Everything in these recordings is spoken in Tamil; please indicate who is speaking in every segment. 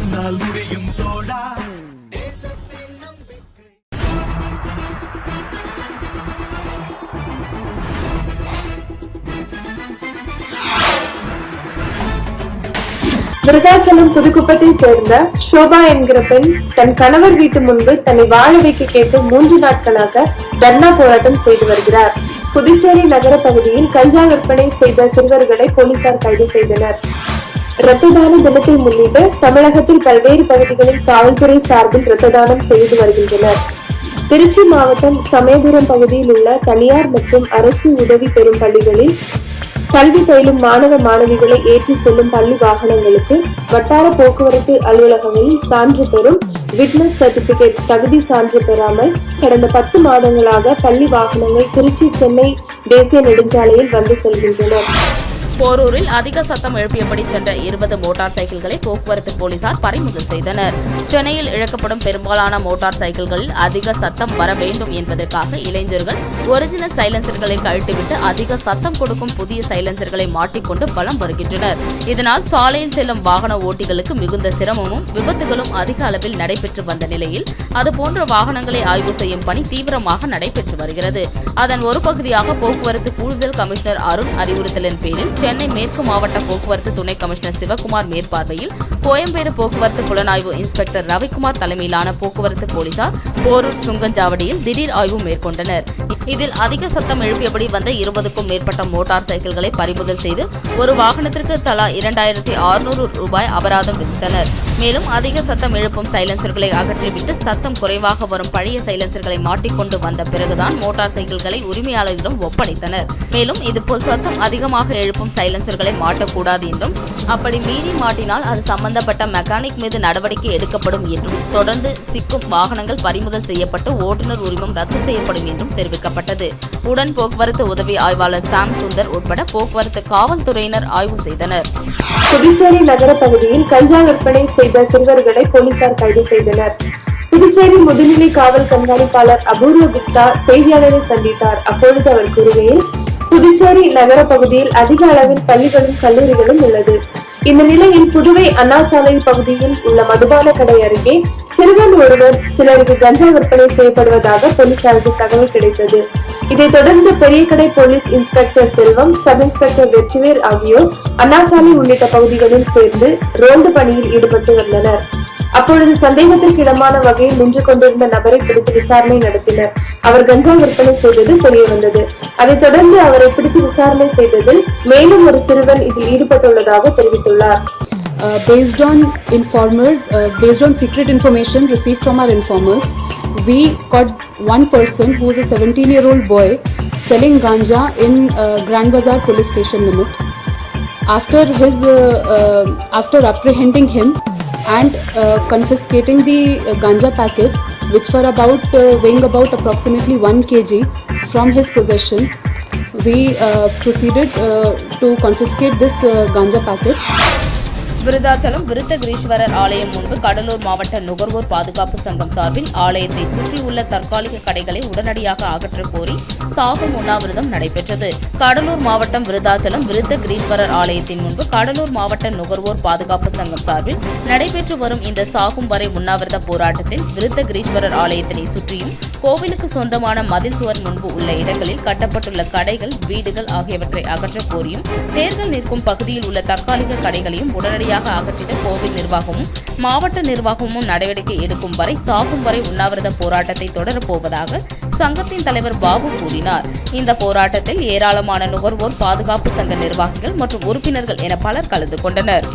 Speaker 1: உன்னால் முடியும் தோழா.
Speaker 2: விருதாச்சலம் புதுக்குப்பத்தை சேர்ந்த ஷோபா என்கிற பெண் தன் கணவர் வீட்டு முன்பு தன்னை வாழ வைக்க கேட்டு 3 நாட்களாக தர்ணா போராட்டம் செய்து வருகிறார். புதுச்சேரி நகர பகுதியில் கஞ்சா விற்பனை செய்த சிறுவர்களை போலீசார் கைது செய்தனர். இரத்த தான தினத்தை முன்னிட்டு தமிழகத்தில் பல்வேறு பகுதிகளில் காவல்துறை சார்பில் இரத்த தானம் செய்து வருகின்றனர். திருச்சி மாவட்டம் சமயபுரம் பகுதியில் உள்ள தனியார் மற்றும் அரசு உதவி பெறும் பள்ளிகளில் கல்வி பயிலும் மாணவ மாணவிகளை ஏற்றி செல்லும் பள்ளி வாகனங்களுக்கு வட்டார போக்குவரத்து அலுவலகங்களில் சான்று பெறும் விட்னஸ் சர்டிபிகேட் தகுதி சான்று பெறாமல் கடந்த 10 மாதங்களாக பள்ளி வாகனங்கள் திருச்சி சென்னை தேசிய நெடுஞ்சாலையில் வந்து செல்கின்றனர்.
Speaker 3: போரூரில் அதிக சத்தம் எழுப்பியபடி சென்ற 20 மோட்டார் சைக்கிள்களை போக்குவரத்து போலீசார் பறிமுதல் செய்தனர். சென்னையில் இழக்கப்படும் பெரும்பாலான மோட்டார் சைக்கிள்களில் அதிக சத்தம் வர வேண்டும் என்பதற்காக இளைஞர்கள் ஒரிஜினல் சைலன்சர்களை கழட்டிவிட்டு அதிக சத்தம் கொடுக்கும் புதிய சைலன்சர்களை மாட்டிக்கொண்டு பலம் வருகின்றனர். இதனால் சாலையில் செல்லும் வாகன ஓட்டிகளுக்கு மிகுந்த சிரமமும் விபத்துகளும் அதிக அளவில் நடைபெற்று வந்த நிலையில் அதுபோன்ற வாகனங்களை ஆய்வு செய்யும் பணி தீவிரமாக நடைபெற்று வருகிறது. அதன் ஒரு பகுதியாக போக்குவரத்து கூடுதல் கமிஷனர் அருண் அறிவுறுத்தலின் பேரில் சென்னை மேற்கு மாவட்ட போக்குவரத்து துணை கமிஷனர் சிவகுமார் மேற்பார்வையில் கோயம்பேடு போக்குவரத்து புலனாய்வு இன்ஸ்பெக்டர் ரவிக்குமார் தலைமையிலான போக்குவரத்து போலீசார் போரூர் சுங்கஞ்சாவடியில் திடீர் ஆய்வு மேற்கொண்டனர். இதில் அதிக சத்தம் எழுப்பியபடி வந்த 20க்கும் மேற்பட்ட மோட்டார் சைக்கிள்களை பறிமுதல் செய்து ஒரு வாகனத்திற்கு தலா 2600 ரூபாய் அபராதம் விதித்தனர். மேலும் அதிக சத்தம் எழுப்பும் சைலன்சர்களை அகற்றிவிட்டு சத்தம் குறைவாக வரும் பழைய சைலன்சர்களை மாட்டிக்கொண்டு வந்த பிறகுதான் மோட்டார் சைக்கிள்களை உரிமையாளரிடம் ஒப்படைத்தனர். மேலும் இதுபோல் சத்தம் அதிகமாக எழுப்பும் சைலன்சர்களை மாட்டக்கூடாது என்றும் அப்படி மீறி மாட்டினால் அது சம்பந்தப்பட்ட மெக்கானிக் மீது நடவடிக்கை எடுக்கப்படும் என்றும் தொடர்ந்து சிக்கும் வாகனங்கள் பறிமுதல் செய்யப்பட்டு ஓட்டுநர் உரிமம் ரத்து செய்யப்படும் என்றும் தெரிவிக்கப்பட்டது. உடன் போக்குவரத்து உதவி ஆய்வாளர் சாம் சுந்தர் உட்பட போக்குவரத்து காவல்துறையினர் ஆய்வு செய்தனர்.
Speaker 2: புதுச்சேரி நகர பகுதியில் கஞ்சா விற்பனை செய்த சிறுவர்களை போலீசார் கைது செய்தனர். புதுச்சேரி முதுநிலை காவல் கண்காணிப்பாளர் அபூர்வ குப்தா செய்தியாளரை சந்தித்தார். அப்பொழுது அவர் கூறுகையில், புதுச்சேரி நகர பகுதியில் அதிக அளவில் பள்ளிகளும் கல்லூரிகளும் உள்ளது. இந்த நிலையில் புதுவை அண்ணா சாலை பகுதியில் உள்ள மதுபான கடை அருகே சிறுவன் ஒருவர் சிலருக்கு கஞ்சா விற்பனை செய்யப்படுவதாக போலீசாருக்கு தகவல் கிடைத்தது. இதைத் தொடர்ந்து பெரியகடை போலீஸ் இன்ஸ்பெக்டர் செல்வம், சப் இன்ஸ்பெக்டர் வெற்றிவேல் ஆகியோர் அண்ணா சாலை உள்ளிட்ட பகுதிகளில் சேர்ந்து ரோந்து பணியில் ஈடுபட்டு வந்தனர். அப்பொழுது சந்தேகத்திற்கு இடமான வகையில் நின்று கொண்டிருந்த நபரை பிடித்து விசாரணை நடத்தினர். அவர் கஞ்சா விற்பனை செய்தது தெரிய வந்தது. அதைத் தொடர்ந்து அவரை பிடித்து விசாரணை செய்ததில் மேலும் ஒரு சிறுவன் இதில் ஈடுபட்டுள்ளதாக தெரிவித்துள்ளார்.
Speaker 4: Based on secret information received from our informers, we caught one person who is a 17-year-old boy selling ganja in Grand Bazaar police station limit. After apprehending him and confiscating the ganja packets, which were weighing about approximately 1 kg from his possession, we proceeded to confiscate this ganja packets.
Speaker 3: Virudhachalam Vridhagiriswarar ஆலயம் முன்பு கடலூர் மாவட்ட நுகர்வோர் பாதுகாப்பு சங்கம் சார்பில் ஆலயத்தை சுற்றியுள்ள தற்காலிக கடைகளை உடனடியாக அகற்றக் கோரி சாகும் உண்ணாவிரதம் நடைபெற்றது. கடலூர் மாவட்டம் விருதாச்சலம் விருத்தகிரீஸ்வரர் ஆலயத்தின் முன்பு கடலூர் மாவட்ட நுகர்வோர் பாதுகாப்பு சங்கம் சார்பில் நடைபெற்று வரும் இந்த சாகும் வரை உண்ணாவிரத போராட்டத்தில் விருத்தகிரீஸ்வரர் ஆலயத்தினை சுற்றியும் கோவிலுக்கு சொந்தமான மதில் சுவர் முன்பு உள்ள இடங்களில் கட்டப்பட்டுள்ள கடைகள், வீடுகள் ஆகியவற்றை அகற்றக் கோரியும் தேர்கள் நிற்கும் பகுதியில் உள்ள தற்காலிக கடைகளையும் உடனடியாக அகற்றிட கோவில் நிர்வாகமும் மாவட்ட நிர்வாகமும் நடவடிக்கை எடுக்கும் வரை சாகும் வரை உண்ணாவிரத போராட்டத்தை தொடரப்போவதாக சங்கத்தின் தலைவர் பாபு கூறினார். இந்த போராட்டத்தில் ஏராளமான நுகர்வோர் பாதுகாப்பு சங்க நிர்வாகிகள் மற்றும் உறுப்பினர்கள் என பலர் கலந்து கொண்டனர்.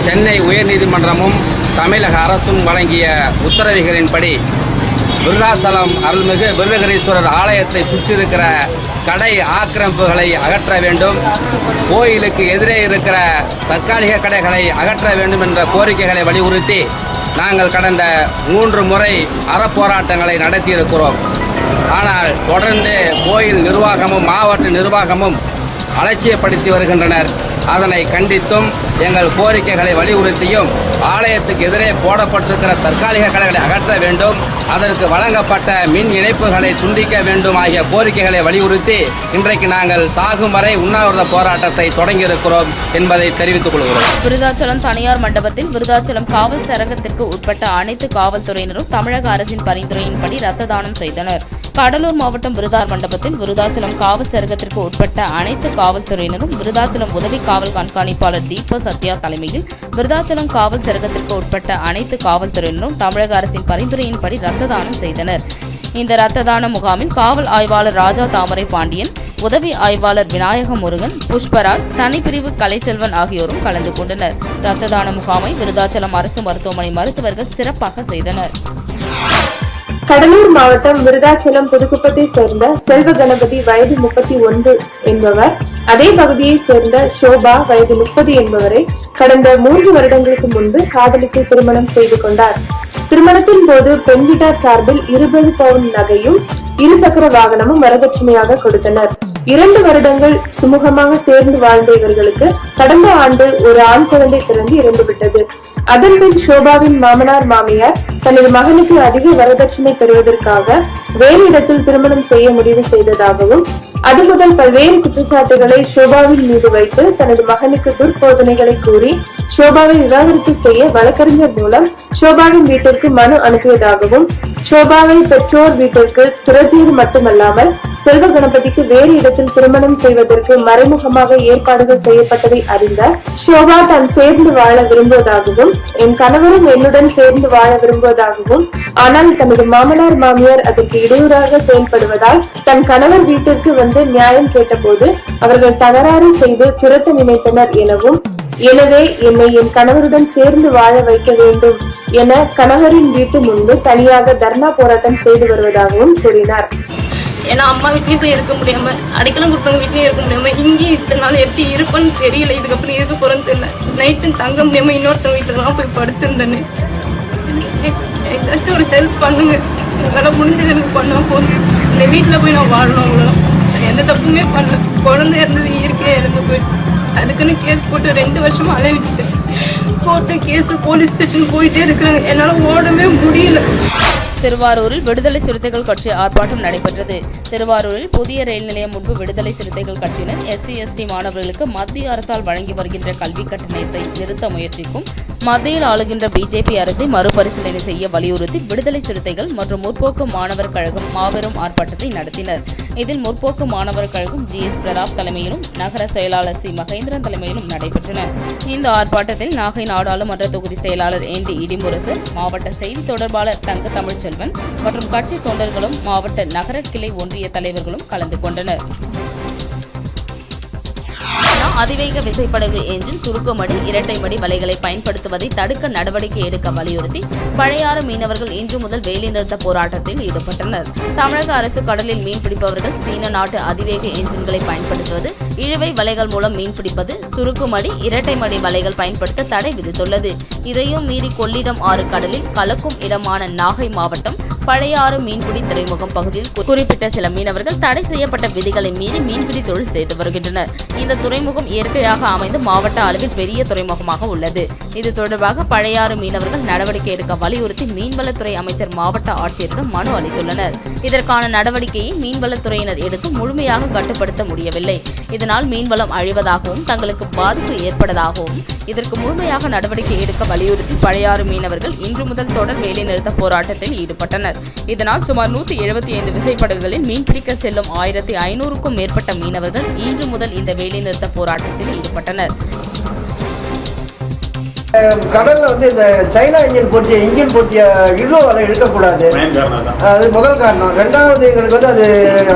Speaker 5: சென்னை உயர்நீதிமன்றமும் தமிழக அரசும் வழங்கிய உத்தரவுகளின்படி விருதாச்சலம் அருள்மிகு விருதகிரீஸ்வரர் ஆலயத்தை சுற்றியிருக்கிற கடை ஆக்கிரமிப்புகளை அகற்ற வேண்டும், கோயிலுக்கு எதிரே இருக்கிற தற்காலிக கடைகளை அகற்ற வேண்டும் என்ற கோரிக்கைகளை வலியுறுத்தி நாங்கள் கடந்த 3 முறை அறப்போராட்டங்களை நடத்தியிருக்கிறோம். ஆனால் தொடர்ந்து கோயில் நிர்வாகமும் மாவட்ட நிர்வாகமும் அலட்சியப்படுத்தி வருகின்றனர். அதனை கண்டித்தும் எங்கள் கோரிக்கைகளை வலியுறுத்தியும் ஆலயத்துக்கு எதிரே போடப்பட்டிருக்கிற தற்காலிக கடைகளை அகற்ற வேண்டும், அதற்கு வழங்கப்பட்ட மின் இணைப்புகளை துண்டிக்க வேண்டும் ஆகிய கோரிக்கைகளை வலியுறுத்தி இன்றைக்கு நாங்கள் சாகும் வரை உண்ணாவிரத போராட்டத்தை தொடங்கியிருக்கிறோம் என்பதை தெரிவித்துக் கொள்கிறோம்.
Speaker 3: விருதாச்சலம் தனியார் மண்டபத்தில் விருதாச்சலம் காவல் சரகத்திற்கு உட்பட்ட அனைத்து காவல்துறையினரும் தமிழக அரசின் பரிந்துரையின்படி ரத்த தானம் செய்தனர். கடலூர் மாவட்டம் விருதார் மண்டபத்தில் விருதாச்சலம் காவல் சரகத்திற்கு உட்பட்ட அனைத்து காவல்துறையினரும் விருதாச்சலம் உதவி காவல் கண்காணிப்பாளர் தீப சத்யா தலைமையில் விருதாச்சலம் காவல் சரகத்திற்கு உட்பட்ட அனைத்து காவல்துறையினரும் தமிழக அரசின் பரிந்துரையின்படி ரத்த தானம் செய்தனர். இந்த ரத்த தான முகாமில் காவல் ஆய்வாளர் ராஜா தாமரை பாண்டியன், உதவி ஆய்வாளர் விநாயக முருகன், புஷ்பராஜ், தனிப்பிரிவு கலைச்செல்வன் ஆகியோரும் கலந்து கொண்டனர். ரத்த தான முகாமை விருதாச்சலம் அரசு மருத்துவமனை மருத்துவர்கள் சிறப்பாக செய்தனர்.
Speaker 2: கடலூர் மாவட்டம் விருதாச்சலம் புதுக்குப்பத்தை சேர்ந்த செல்வ கணபதி வயது 31 என்பவர் அதே பகுதியை சேர்ந்த ஷோபா வயது 30 என்பவரை கடந்த 3 வருடங்களுக்கு முன்பு காதலித்து திருமணம் செய்து கொண்டார். திருமணத்தின் போது பெண் வீட்டார் சார்பில் 20 பவுன் நகையும் 2 சக்கர வாகனமும் வரதட்சணையாக கொடுத்தனர். 2 வருடங்கள் சுமூகமாக சேர்ந்து வாழ்ந்த இவர்களுக்கு கடந்த ஆண்டு ஒரு ஆண் குழந்தை பிறந்து இறந்துவிட்டது. அதன்பின் ஷோபாவின் மாமனார் மாமியார் தனது மகனுக்கு அதிக வரதட்சணை பெறுவதற்காக வேறு இடத்தில் திருமணம் செய்ய முடிவு செய்ததாகவும் அது முதல் பல்வேறு குற்றச்சாட்டுகளை ஷோபாவின் மீது வைத்து தனது மகனுக்கு துர்போதனைகளை கூறி ஷோபாவை விவாகரத்து செய்ய வழக்கறிஞர் மூலம் ஷோபாவின் வீட்டிற்கு மனு அனுப்பியதாகவும் ஷோபாவை பெற்றோர் வீட்டிற்கு துரத்தியது மட்டுமல்லாமல் செல்வ கணபதிக்கு வேறு இடத்தில் திருமணம் செய்வதற்கு மறைமுகமாக ஏற்பாடுகள் செய்யப்பட்டதை அறிந்த ஷோபா தான் சேர்ந்து வாழ விரும்புவதாகவும் என் கணவரும் என்னுடன் சேர்ந்து வாழ விரும்புவதாகவும் ஆனால் தனது மாமனார் மாமியார் அதற்கு இடையூறாக செயல்படுவதால் தன் கணவர் வீட்டிற்கு வந்து நியாயம் கேட்டபோது அவர்கள் தகராறு செய்து துரத்த நினைத்தனர் எனவும் எனவே என்னை என் கணவருடன் சேர்ந்து வாழ வைக்க வேண்டும் என கணவரின் வீட்டு முன்பு தனியாக தர்ணா போராட்டம் செய்து வருவதாகவும் கூறினார்.
Speaker 1: ஏன்னா அம்மா வீட்லயும் போய் இருக்க முடியாம, அடைக்கலம் கொடுத்தவங்க வீட்லயும் இருக்க முடியாம, இங்கேயும் இத்தனை நாள் எப்படி இருப்பேன்னு தெரியல. இதுக்கப்புறம் இருக்க போறேன்னு தெரியல. நைட்டு தங்க முடியாம இன்னொருத்தவங்க வீட்டுல தான் போய் படுத்திருந்தேன்னு. ஏதாச்சும் ஒரு ஹெல்ப் பண்ணுங்க, என்னால முடிஞ்சது எனக்கு பண்ணா போதும். இந்த வீட்டுல போய் நான் வாழணும். அவ்வளோதான், எந்த தப்புமே பண்ணல. குழந்தை இருந்தது இயற்கையா இறந்து போயிடுச்சு. அதுக்குன்னு கேஸ் போட்டு 2 வருஷமா அலைவிட்டு கோர்ட்டு கேஸ் போலீஸ் ஸ்டேஷன் போயிட்டே இருக்கிறாங்க. என்னால ஓடவே முடியல.
Speaker 3: திருவாரூரில் விடுதலை சிறுத்தைகள் கட்சி ஆர்ப்பாட்டம் நடைபெற்றது. திருவாரூரில் புதிய ரயில் நிலையம் முன்பு விடுதலை சிறுத்தைகள் கட்சியினர் SC/ST மாணவர்களுக்கு மத்திய அரசால் வழங்கி வருகின்ற கல்வி கட்டணத்தை நிறுத்த முயற்சிக்கும் மத்தியில் ஆளுகின்ற BJP அரசை மறுபரிசீலனை செய்ய வலியுறுத்தி விடுதலை சிறுத்தைகள் மற்றும் முற்போக்கு மாணவர் கழகம் மாபெரும் ஆர்ப்பாட்டத்தை நடத்தினர். இதில் முற்போக்கு மாணவர் கழகம் GS பிரதாப் தலைமையிலும் நகர செயலாளர் C மகேந்திரன் தலைமையிலும் நடைபெற்றன. இந்த ஆர்ப்பாட்டத்தில் நாகை நாடாளுமன்ற தொகுதி செயலாளர் ND இடிமுரசு, மாவட்ட செய்தி தொடர்பாளர் தங்க தமிழ்ச்செல்வன் மற்றும் கட்சி தொண்டர்களும் மாவட்ட நகர கிளை ஒன்றிய தலைவர்களும் கலந்து கொண்டனர். அதிவேக விசைப்படகு என்ஜின், சுருக்குமடி, இரட்டைமடி வலைகளை பயன்படுத்துவதை தடுக்க நடவடிக்கை எடுக்க வலியுறுத்தி பழையாறு மீனவர்கள் இன்று முதல் வேலைநிறுத்த போராட்டத்தில் ஈடுபட்டனர். தமிழக அரசு கடலில் மீன்பிடிப்பவர்கள் சீன நாட்டு அதிவேக என்ஜின்களை பயன்படுத்துவது, இழுவை வலைகள் மூலம் மீன்பிடிப்பது, சுருக்குமடி, இரட்டைமடி வலைகள் பயன்படுத்த தடை விதித்துள்ளது. இதையும் மீறி கொள்ளிடம் ஆறு கடலில் கலக்கும் இடமான நாகை மாவட்டம் பழையாறு மீன்பிடி துறைமுகம் பகுதியில் குறிப்பிட்ட சில மீனவர்கள் தடை செய்யப்பட்ட விதிகளை மீறி மீன்பிடி தொழில் செய்து வருகின்றனர். இந்த துறைமுகம் இயற்கையாக அமைந்து மாவட்ட அளவில் பெரிய துறைமுகமாக உள்ளது. இது தொடர்பாக பழையாறு மீனவர்கள் நடவடிக்கை எடுக்க வலியுறுத்தி மீன்வளத்துறை அமைச்சர் மாவட்ட ஆட்சியரிடம் மனு அளித்துள்ளனர். இதற்கான நடவடிக்கையை மீன்வளத்துறையினர் எடுத்து முழுமையாக கட்டுப்படுத்த முடியவில்லை. இதனால் மீன்வளம் அழிவதாகவும் தங்களுக்கு பாதிப்பு ஏற்பட்டதாகவும் இதற்கு முழுமையாக நடவடிக்கை எடுக்க வலியுறுத்தி பழையாறு மீனவர்கள் இன்று முதல் தொடர் வேலைநிறுத்த போராட்டத்தில் ஈடுபட்டனர். இதனால் சுமார் 175 விசைப்படகுகளில் மீன்பிடிக்க செல்லும் 1500க்கும் மேற்பட்ட மீனவர்கள் இன்று முதல் இந்த வேலைநிறுத்த போராட்டத்தில் ஈடுபட்டனர்.
Speaker 6: கடல்ல வந்து இந்த சைனா இன்ஜின் போட்டிய இழுவ வலை இழுக்கக்கூடாது. அது முதல் காரணம். ரெண்டாவது எங்களுக்கு வந்து அது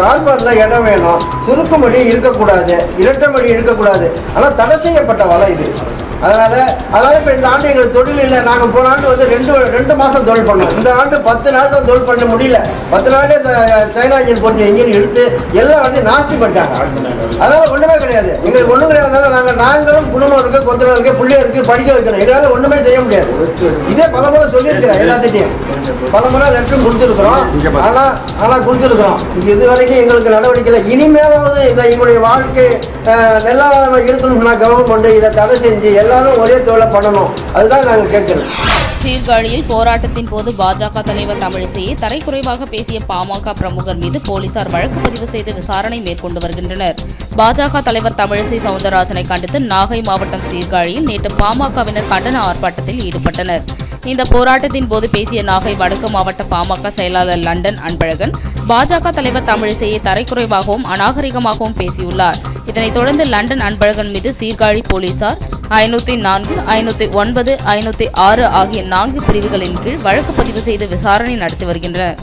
Speaker 6: ஆழ்பார்ல இடம் வேணும். சுருக்குமடி இருக்கக்கூடாது, இரட்டைமடி இழுக்கக்கூடாது. ஆனால் தடை செய்யப்பட்ட வலை இது. அதனால இப்போ இந்த ஆண்டு எங்களுக்கு தொழில் இல்லை. நாங்கள் போன ஆண்டு வந்து ரெண்டு மாதம் தொழில் பண்ணோம். இந்த ஆண்டு 10 நாள் தான் தொழில் பண்ண முடியல. 10 நாளே இந்த சைனா இன்ஜின் போட்டிய இன்ஜின் எடுத்து எல்லாம் வந்து நாஸ்தி பண்ணிட்டாங்க. அதனால ஒன்றுமே கிடையாது. எங்களுக்கு ஒன்றும் கிடையாதுனால நாங்களும் குடும்பம் இருக்கு, கொத்தரம் இருக்கு, பிள்ளைய இருக்கு, படிக்க வைக்கணும். எங்களால் ஒன்றுமே செய்ய முடியாது. இதே பல முறை சொல்லியிருக்கிறேன், எல்லாத்திட்டையும் பல முறை லெட்டரும் கொடுத்துருக்குறோம். ஆனால் கொடுத்துருக்குறோம். இது வரைக்கும் எங்களுக்கு நடவடிக்கை இல்லை. இனிமேலாவது எங்களுடைய வாழ்க்கை நல்லா இருக்கணும்னா கவர்மெண்ட் இதை தடை செஞ்சு எல்லாரும் ஒரே தொழிலை பண்ணணும். அதுதான் நாங்கள் கேட்கிறோம்.
Speaker 3: சீர்காழியில் போராட்டத்தின் போது பாஜக தலைவர் தமிழிசையை தரைக்குறைவாக பேசிய பாமக பிரமுகர் மீது போலீசார் வழக்கு பதிவு செய்து விசாரணை மேற்கொண்டு வருகின்றனர். பாஜக தலைவர் தமிழிசை சவுந்தரராஜனை கண்டித்து நாகை மாவட்டம் சீர்காழியில் நேற்று பாமகவினர் கண்டன ஆர்ப்பாட்டத்தில் ஈடுபட்டனர். இந்த போராட்டத்தின் போது பேசிய நாகை வடக்கு மாவட்ட பாமக செயலாளர் லண்டன் அன்பழகன் பாஜக தலைவர் தமிழிசையை தரைக்குறைவாகவும் அநாகரிகமாகவும் பேசியுள்ளார். இதனைத் தொடர்ந்து லண்டன் அன்பழகன் மீது சீர்காழி போலீசார் 504, 509, 506 ஆகிய 4 பிரிவுகளின் கீழ் வழக்கு பதிவு செய்து விசாரணை நடத்தி வருகின்றனர்.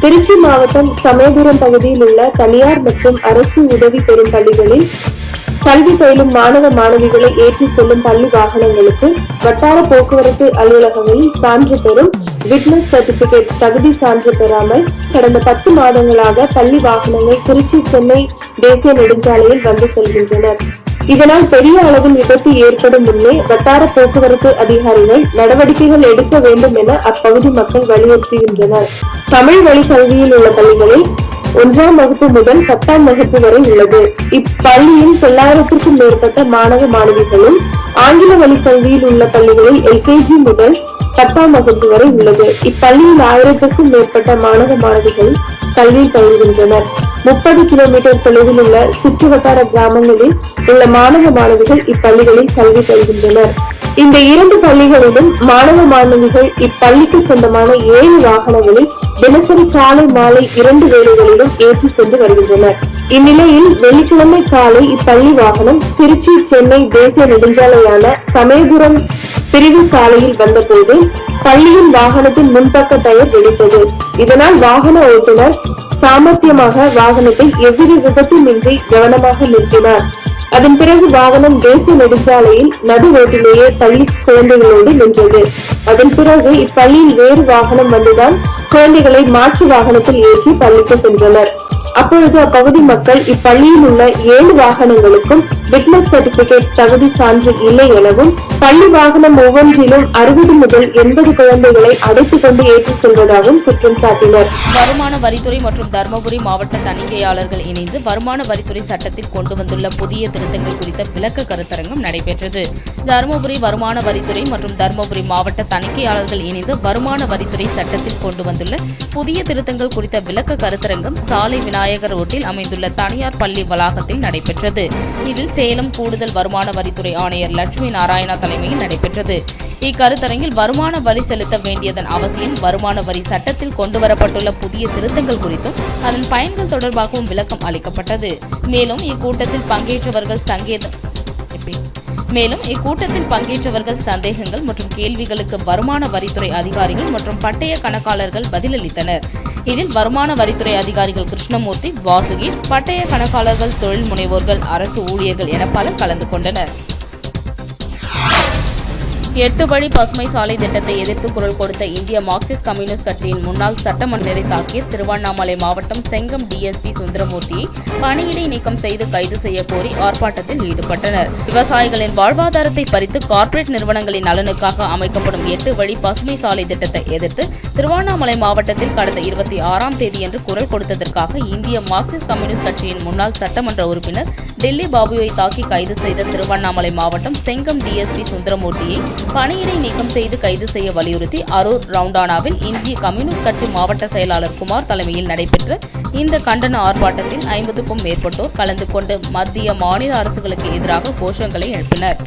Speaker 2: திருச்சி மாவட்டம் சமயபுரம் பகுதியில் உள்ள தனியார் மற்றும் அரசு உதவி பெறும் பள்ளிகளில் கல்வி பயிலும் மாணவ மாணவிகளை ஏற்றி செல்லும் பள்ளி வாகனங்களுக்கு வட்டார போக்குவரத்து அலுவலகங்களில் சான்று பெறும் விட்னஸ் சர்டிபிகேட் தகுதி சான்று பெறாமல் கடந்த 10 மாதங்களாக பள்ளி வாகனங்கள் திருச்சி சென்னை தேசிய நெடுஞ்சாலையில் வந்து செல்கின்றனர். இதனால் பெரிய அளவில் விபத்து ஏற்படும் முன்னே வட்டார போக்குவரத்து அதிகாரிகள் நடவடிக்கைகள் எடுக்க வேண்டும் என அப்பகுதி மக்கள் வலியுறுத்துகின்றனர். தமிழ் வழி கல்வியில் உள்ள பள்ளிகளில் 1ஆம் வகுப்பு முதல் 10ஆம் வகுப்பு வரை உள்ளது. இப்பள்ளியில் 900க்கும் மேற்பட்ட மாணவ மாணவிகளும் ஆங்கில வழி கல்வியில் உள்ள பள்ளிகளில் LKG முதல் 10ஆம் வகுப்பு வரை உள்ளது. இப்பள்ளியில் 1000க்கும் மேற்பட்ட மாணவ மாணவிகள் கல்வியில் பயில்கின்றனர். 30 கிலோமீட்டர் தொலைவில் உள்ள சுற்றுவட்டார கிராமங்களில் உள்ள மாணவ மாணவிகள் இப்பள்ளிகளில் கல்வி பயில்கின்றனர். இந்த 2 பள்ளிகளிலும் மாணவ மாணவிகள் இப்பள்ளிக்கு சொந்தமான 7 வாகனங்களில் தினசரி காலை மாலை 2 வேளைகளிலும் ஏற்றி சென்று வருகின்றனர். இந்நிலையில் வெள்ளிக்கிழமை காலை இப்பள்ளி வாகனம் திருச்சி சென்னை தேசிய நெடுஞ்சாலையான சமயபுரம் பிரிவு சாலையில் வந்தபோது பள்ளியின் வாகனத்தின் முன்பக்க டயர் வெடித்தது. இதனால் வாகன ஓட்டுநர் சாமர்த்தியமாக வாகனத்தை எவ்வித விபத்துமின்றி கவனமாக நிறுத்தினார். அதன் பிறகு வாகனம் தேசிய நெடுஞ்சாலையில் நடு ரோட்டிலேயே பள்ளி குழந்தைகளோடு நின்றது. அதன் பிறகு இப்பள்ளியில் வேறு வாகனம் வந்துதான் குழந்தைகளை மாற்று வாகனத்தில் ஏற்றி பள்ளிக்கு சென்றனர். அப்பொழுது அப்பகுதி மக்கள் இப்பள்ளியில் உள்ள 7 வாகனங்களுக்கும் விட்னஸ் சர்டிபிகேட் தகுதி சான்று இல்லை எனவும் பள்ளி வாகனம் ஒவ்வொன்றிலும் 60 முதல் 80 குழந்தைகளை அடைத்துக் கொண்டு ஏற்றி செல்வதாகவும் குற்றம் சாட்டினர்.
Speaker 3: வருமான வரித்துறை மற்றும் தர்மபுரி மாவட்ட தணிக்கையாளர்கள் இணைந்து வருமான வரித்துறை சட்டத்தில் கொண்டு வந்துள்ள புதிய திருத்தங்கள் குறித்த விளக்க கருத்தரங்கம் நடைபெற்றது. தர்மபுரி வருமான வரித்துறை மற்றும் தர்மபுரி மாவட்ட தணிக்கையாளர்கள் இணைந்து வருமான வரித்துறை சட்டத்தில் கொண்டு வந்துள்ள புதிய திருத்தங்கள் குறித்த விளக்க கருத்தரங்கம் சாலை விநாயகர் ரோட்டில் அமைந்துள்ள தனியார் பள்ளி வளாகத்தில் நடைபெற்றது. இதில் சேலம் கூடுதல் வருமான வரித்துறை ஆணையர் லட்சுமி நாராயணா தலைமையில் நடைபெற்றது. இக்கருத்தரங்கில் வருமான வரி செலுத்த வேண்டியதன் அவசியம், வருமான வரி சட்டத்தில் கொண்டுவரப்பட்டுள்ள புதிய திருத்தங்கள் குறித்தும் அதன் பயன்கள் தொடர்பாகவும் விளக்கம் அளிக்கப்பட்டது. மேலும் இக்கூட்டத்தில் பங்கேற்றவர்கள் சந்தேகங்கள் மற்றும் கேள்விகளுக்கு வருமான வரித்துறை அதிகாரிகள் மற்றும் பட்டய கணக்காளர்கள் பதிலளித்தனர். இதில் வருமான வரித்துறை அதிகாரிகள் கிருஷ்ணமூர்த்தி, வாசுகி, பட்டய கணக்காளர்கள், தொழில் முனைவோர்கள், அரசு ஊழியர்கள் என பலர் கலந்து கொண்டனர். 8 வழி பசுமை சாலை திட்டத்தை எதிர்த்து குரல் கொடுத்த இந்திய மார்க்சிஸ்ட் கம்யூனிஸ்ட் கட்சியின் முன்னாள் சட்டமன்றத்தை தாக்கிய திருவண்ணாமலை மாவட்டம் செங்கம் டிஎஸ்பி சுந்தரமூர்த்தியை பணியிடை நீக்கம் செய்து கைது செய்ய கோரி ஆர்ப்பாட்டத்தில் ஈடுபட்டனர். விவசாயிகளின் வாழ்வாதாரத்தை பறித்து கார்ப்பரேட் நிறுவனங்களின் நலனுக்காக அமைக்கப்படும் 8 வழி பசுமை சாலை திட்டத்தை எதிர்த்து திருவண்ணாமலை மாவட்டத்தில் கடந்த 26ஆம் தேதியன்று குரல் கொடுத்ததற்காக இந்திய மார்க்சிஸ்ட் கம்யூனிஸ்ட் கட்சியின் முன்னாள் சட்டமன்ற உறுப்பினர் டெல்லி பாபுவை தாக்கி கைது செய்த திருவண்ணாமலை மாவட்டம் செங்கம் டிஎஸ்பி சுந்தரமூர்த்தியை பணியிடை நீக்கம் செய்து கைது செய்ய வலியுறுத்தி அரூர் ரவுண்டானாவில் இந்திய கம்யூனிஸ்ட் கட்சி மாவட்ட செயலாளர் குமார் தலைமையில் நடைபெற்ற இந்த கண்டன ஆர்ப்பாட்டத்தில் 50க்கும் மேற்பட்டோர் கலந்து கொண்டு மத்திய மாநில அரசுகளுக்கு எதிராக கோஷங்களை எழுப்பினர்.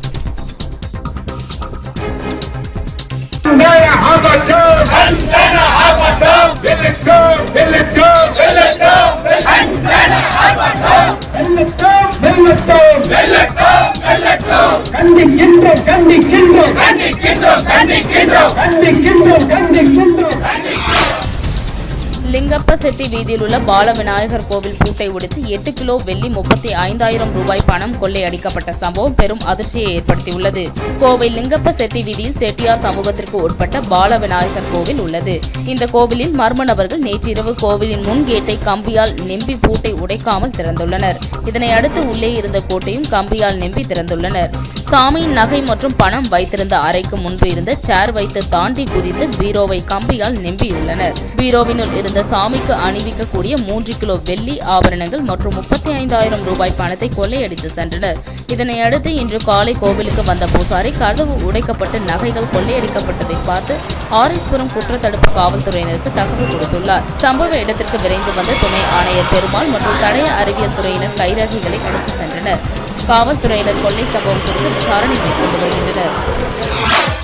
Speaker 3: லிங்கப்ப செட்டி வீதியில் உள்ள பால விநாயகர் கோவில் பூட்டை உடைத்து 8 கிலோ வெள்ளி 35,000 ரூபாய் பணம் கொள்ளையடிக்கப்பட்ட சம்பவம் பெரும் அதிர்ச்சியை ஏற்படுத்தியுள்ளது. கோவை லிங்கப்ப செட்டி வீதியில் செட்டியார் சமூகத்திற்கு உட்பட்ட பால விநாயகர் கோவில் உள்ளது. இந்த கோவிலில் மர்ம நபர்கள் நேற்றிரவு கோவிலின் முன் கேட்டை கம்பியால் நெம்பி பூட்டை உடைக்காமல் திறந்துள்ளனர். இதனை அடுத்து உள்ளே இருந்த கோட்டையும் கம்பியால் நெம்பி திறந்துள்ளனர். சாமியின் நகை மற்றும் பணம் வைத்திருந்த அறைக்கு முன்பு இருந்த சேர் வைத்து தாண்டி குதித்து பீரோவை கம்பியால் நெம்பியுள்ளனர். பீரோவினுள் இருந்த சாமிக்கு அணிவிக்கக்கூடிய 3 கிலோ வெள்ளி ஆபரணங்கள் மற்றும் 35,000 ரூபாய் பணத்தை கொள்ளையடித்து சென்றனர். இதனை அடுத்து இன்று காலை கோவிலுக்கு வந்த பூசாரி கதவு உடைக்கப்பட்டு நகைகள் கொள்ளையடிக்கப்பட்டதை பார்த்து ஆரீஸ்புரம் குற்றத்தடுப்பு காவல்துறையினருக்கு தகவல் கொடுத்துள்ளார். சம்பவ இடத்திற்கு விரைந்து வந்த துணை ஆணையர் பெருமாள் மற்றும் தடய அறிவியல் துறையினர் கைரேகைகளை எடுத்து சென்றனர். காவல்துறையினர் கொள்ளை சம்பவம் குறித்து விசாரணை மேற்கொண்டு வருகின்றனர்.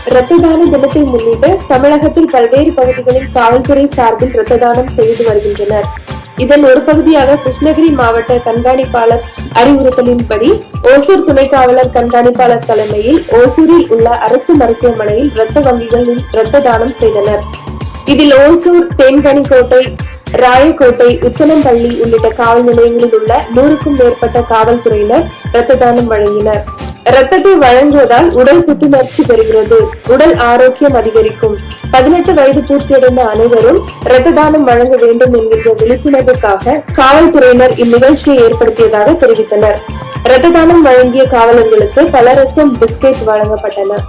Speaker 2: இரத்த தான தினத்தை முன்னிட்டு தமிழகத்தில் பல்வேறு பகுதிகளில் காவல்துறை சார்பில் இரத்த தானம் செய்து வருகின்றனர். இதன் ஒரு பகுதியாக கிருஷ்ணகிரி மாவட்ட கண்காணிப்பாளர் அறிவுறுத்தலின்படி ஓசூர் துணை காவலர் கண்காணிப்பாளர் தலைமையில் ஓசூரில் உள்ள அரசு மருத்துவமனையில் இரத்த வங்கிகளில் இரத்த தானம் செய்தனர். இதில் ஓசூர், தேன்கனிக்கோட்டை, ராயக்கோட்டை, உத்தனம்பள்ளி உள்ளிட்ட காவல் நிலையங்களில் உள்ள 100க்கும் மேற்பட்ட காவல்துறையினர் இரத்த தானம் வழங்கினர். இரத்தத்தை வழங்குவதால் உடல் புத்துணர்ச்சி பெறுகிறது, உடல் ஆரோக்கியம் அதிகரிக்கும். 18 வயது பூர்த்தியடைந்த அனைவரும் இரத்த தானம் வழங்க வேண்டும் என்கின்ற விழிப்புணர்வுக்காக காவல்துறையினர் இந்நிகழ்ச்சியை ஏற்படுத்தியதாக தெரிவித்தனர். இரத்த தானம் வழங்கிய காவலர்களுக்கு பலரசம் பிஸ்கெட் வழங்கப்பட்டன.